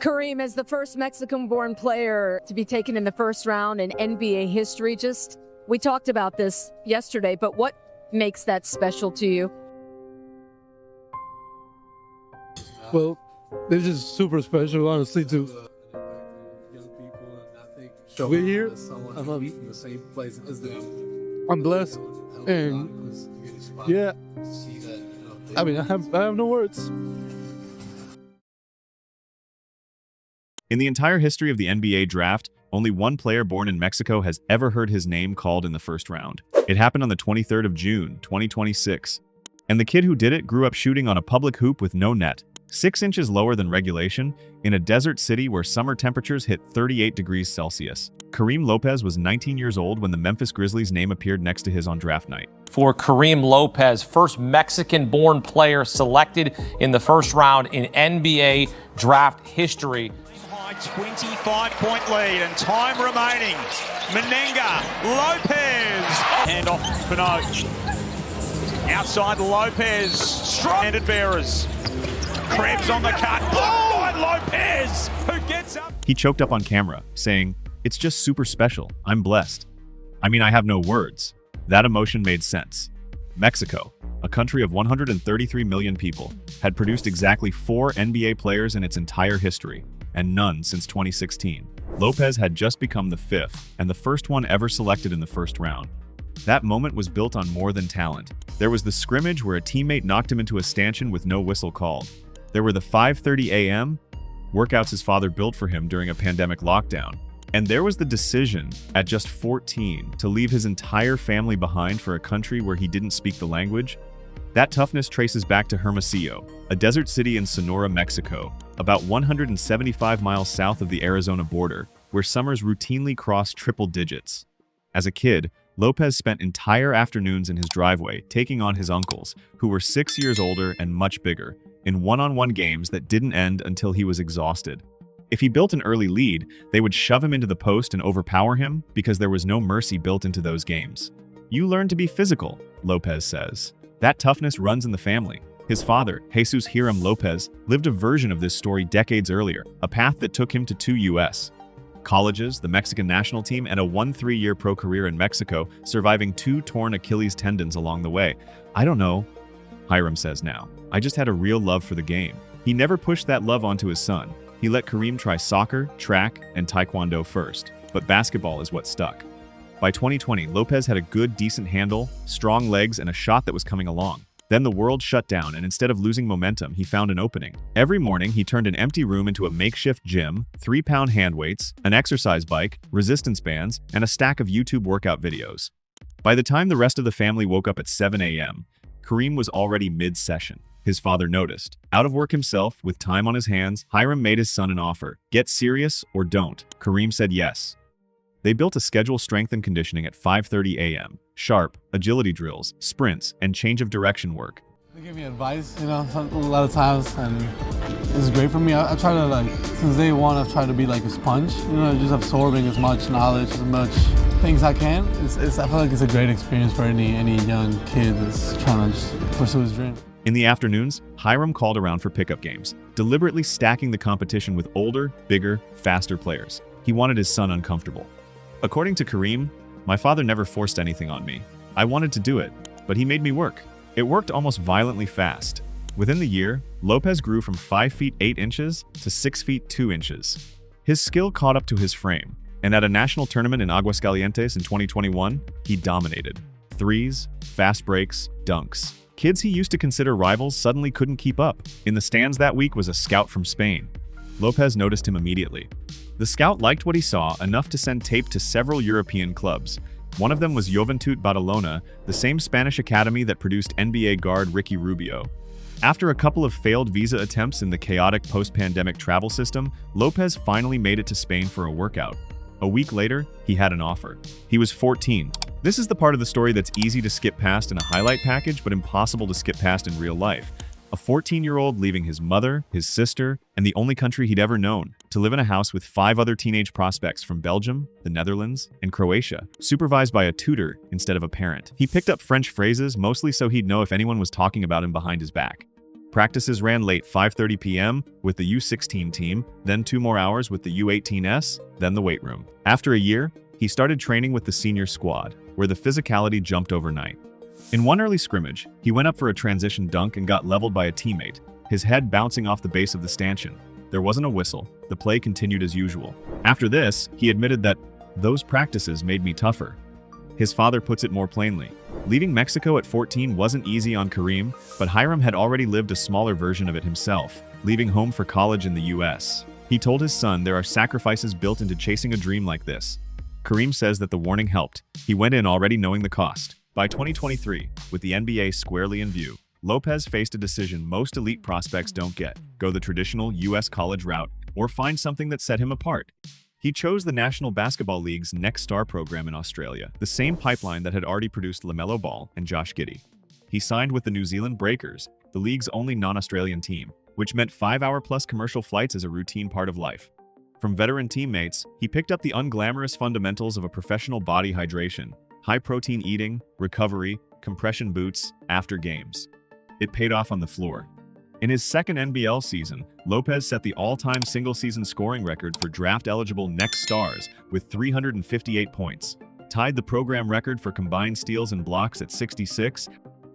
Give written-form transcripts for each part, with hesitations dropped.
Karim, as the first Mexican-born player to be taken in the first round in NBA history, we talked about this yesterday, but what makes that special to you? Well, it's just super special, honestly, too. We're here. I'm blessed, and yeah, I mean, I have no words. In the entire history of the NBA draft, only one player born in Mexico has ever heard his name called in the first round. It happened on the 23rd of June, 2026. And the kid who did it grew up shooting on a public hoop with no net, 6 inches lower than regulation, in a desert city where summer temperatures hit 38 degrees Celsius. Karim López was 19 years old when the Memphis Grizzlies' name appeared next to his on draft night. For Karim López, first Mexican-born player selected in the first round in NBA draft history. 25-point lead and time remaining. Menenga, Lopez. Hand off Pinot. Outside Lopez. Strong-handed bearers. Krebs on the cut. Blocked by Lopez, who gets up. He choked up on camera, saying, "It's just super special. I'm blessed. I mean, I have no words." That emotion made sense. Mexico, a country of 133 million people, had produced exactly 4 NBA players in its entire history, and none since 2016. Lopez had just become the 5th, and the first one ever selected in the first round. That moment was built on more than talent. There was the scrimmage where a teammate knocked him into a stanchion with no whistle called. There were the 5:30 a.m. workouts his father built for him during a pandemic lockdown. And there was the decision, at just 14, to leave his entire family behind for a country where he didn't speak the language. That toughness traces back to Hermosillo, a desert city in Sonora, Mexico, about 175 miles south of the Arizona border, where summers routinely cross triple digits. As a kid, Lopez spent entire afternoons in his driveway taking on his uncles, who were 6 years older and much bigger, in one-on-one games that didn't end until he was exhausted. If he built an early lead, they would shove him into the post and overpower him because there was no mercy built into those games. "You learn to be physical," Lopez says. That toughness runs in the family. His father, Jesus Hiram Lopez, lived a version of this story decades earlier, a path that took him to 2 U.S. colleges, the Mexican national team, and a 1-3-year pro career in Mexico, surviving 2 torn Achilles tendons along the way. "I don't know," Hiram says now. "I just had a real love for the game." He never pushed that love onto his son. He let Karim try soccer, track, and taekwondo first, but basketball is what stuck. By 2020, Lopez had a good, decent handle, strong legs, and a shot that was coming along. Then the world shut down, and instead of losing momentum, he found an opening. Every morning, he turned an empty room into a makeshift gym, 3-pound hand weights, an exercise bike, resistance bands, and a stack of YouTube workout videos. By the time the rest of the family woke up at 7 a.m., Karim was already mid-session. His father noticed. Out of work himself, with time on his hands, Hiram made his son an offer. "Get serious or don't." Karim said yes. They built a schedule strength and conditioning at 5:30 a.m. Sharp, agility drills, sprints, and change of direction work. They give me advice, a lot of times, and it's great for me. I try to, since day one, I've tried to be like a sponge, just absorbing as much knowledge, as much things I can. I feel like it's a great experience for any young kid that's trying to just pursue his dream. In the afternoons, Hiram called around for pickup games, deliberately stacking the competition with older, bigger, faster players. He wanted his son uncomfortable. According to Karim, "My father never forced anything on me. I wanted to do it, but he made me work." It worked almost violently fast. Within the year, Lopez grew from 5 feet 8 inches to 6 feet 2 inches. His skill caught up to his frame, and at a national tournament in Aguascalientes in 2021, he dominated. Threes, fast breaks, dunks. Kids he used to consider rivals suddenly couldn't keep up. In the stands that week was a scout from Spain. Lopez noticed him immediately. The scout liked what he saw enough to send tape to several European clubs. One of them was Joventut Badalona, the same Spanish academy that produced NBA guard Ricky Rubio. After a couple of failed visa attempts in the chaotic post-pandemic travel system, Lopez finally made it to Spain for a workout. A week later, he had an offer. He was 14. This is the part of the story that's easy to skip past in a highlight package, but impossible to skip past in real life. A 14-year-old leaving his mother, his sister, and the only country he'd ever known, to live in a house with 5 other teenage prospects from Belgium, the Netherlands, and Croatia, supervised by a tutor instead of a parent. He picked up French phrases, mostly so he'd know if anyone was talking about him behind his back. Practices ran late 5:30 p.m. with the U16 team, then 2 more hours with the U18s, then the weight room. After a year, he started training with the senior squad, where the physicality jumped overnight. In one early scrimmage, he went up for a transition dunk and got leveled by a teammate, his head bouncing off the base of the stanchion. There wasn't a whistle. The play continued as usual. After this, he admitted that those practices made me tougher. His father puts it more plainly. Leaving Mexico at 14 wasn't easy on Karim, but Hiram had already lived a smaller version of it himself, leaving home for college in the US. He told his son there are sacrifices built into chasing a dream like this. Karim says that the warning helped. He went in already knowing the cost. By 2023, with the NBA squarely in view, Lopez faced a decision most elite prospects don't get: go the traditional US college route or find something that set him apart. He chose the National Basketball League's Next Star program in Australia, the same pipeline that had already produced LaMelo Ball and Josh Giddey. He signed with the New Zealand Breakers, the league's only non-Australian team, which meant 5-hour-plus commercial flights as a routine part of life. From veteran teammates, he picked up the unglamorous fundamentals of a professional body hydration, high-protein eating, recovery, compression boots, after games. It paid off on the floor. In his second NBL season, Lopez set the all-time single-season scoring record for draft-eligible Next Stars with 358 points, tied the program record for combined steals and blocks at 66,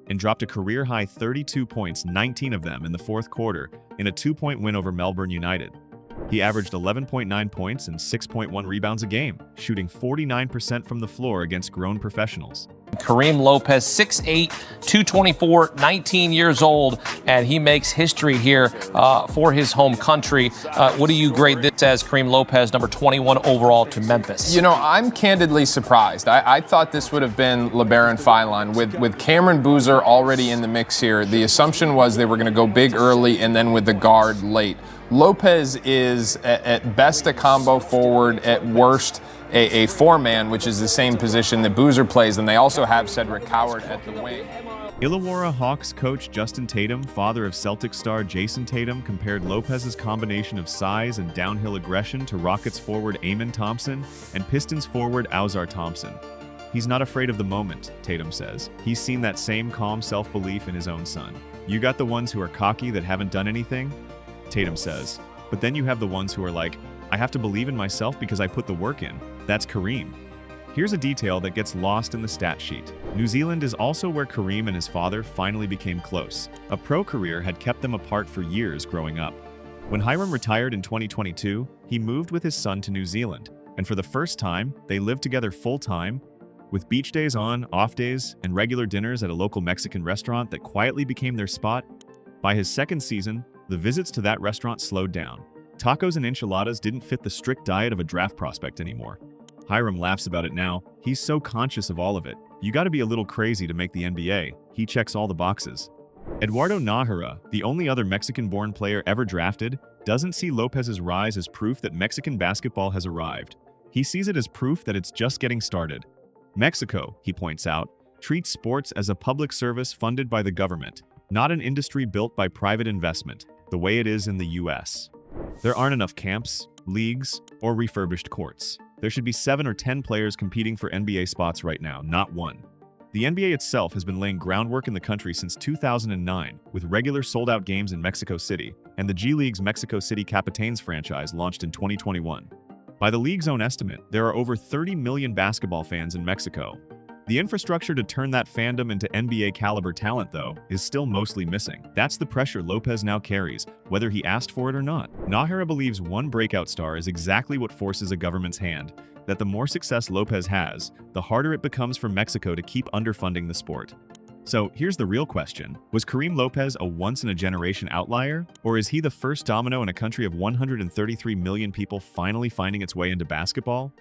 and dropped a career-high 32 points, 19 of them in the fourth quarter, in a 2-point win over Melbourne United. He averaged 11.9 points and 6.1 rebounds a game, shooting 49% from the floor against grown professionals. Karim López, 6'8", 224, 19 years old, and he makes history here for his home country. What do you grade this as, Karim López, number 21 overall to Memphis? You know, I'm candidly surprised. I thought this would have been LeBaron Philon. With Cameron Boozer already in the mix here, the assumption was they were going to go big early and then with the guard late. Lopez is at best a combo forward, at worst a four-man, which is the same position that Boozer plays, and they also have Cedric Coward at the wing. Illawarra Hawks coach Justin Tatum, father of Celtics star Jason Tatum, compared Lopez's combination of size and downhill aggression to Rockets forward Amen Thompson and Pistons forward Ausar Thompson. He's not afraid of the moment, Tatum says. He's seen that same calm self-belief in his own son. You got the ones who are cocky that haven't done anything, Tatum says. But then you have the ones who are like, I have to believe in myself because I put the work in. That's Karim. Here's a detail that gets lost in the stat sheet. New Zealand is also where Karim and his father finally became close. A pro career had kept them apart for years growing up. When Hiram retired in 2022, he moved with his son to New Zealand, and for the first time, they lived together full-time, with beach days on, off days, and regular dinners at a local Mexican restaurant that quietly became their spot. By his second season, the visits to that restaurant slowed down. Tacos and enchiladas didn't fit the strict diet of a draft prospect anymore. Hiram laughs about it now. He's so conscious of all of it. You gotta be a little crazy to make the NBA. He checks all the boxes. Eduardo Nájera, the only other Mexican-born player ever drafted, doesn't see Lopez's rise as proof that Mexican basketball has arrived. He sees it as proof that it's just getting started. Mexico, he points out, treats sports as a public service funded by the government, not an industry built by private investment, the way it is in the US. There aren't enough camps, leagues, or refurbished courts. There should be 7 or 10 players competing for NBA spots right now, not one. The NBA itself has been laying groundwork in the country since 2009, with regular sold-out games in Mexico City, and the G League's Mexico City Capitanes franchise launched in 2021. By the league's own estimate, there are over 30 million basketball fans in Mexico. The infrastructure to turn that fandom into NBA-caliber talent, though, is still mostly missing. That's the pressure Lopez now carries, whether he asked for it or not. Nájera believes one breakout star is exactly what forces a government's hand, that the more success Lopez has, the harder it becomes for Mexico to keep underfunding the sport. So here's the real question. Was Karim López a once-in-a-generation outlier? Or is he the first domino in a country of 133 million people finally finding its way into basketball?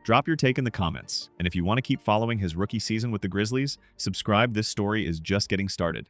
Drop your take in the comments, and if you want to keep following his rookie season with the Grizzlies, subscribe. This story is just getting started.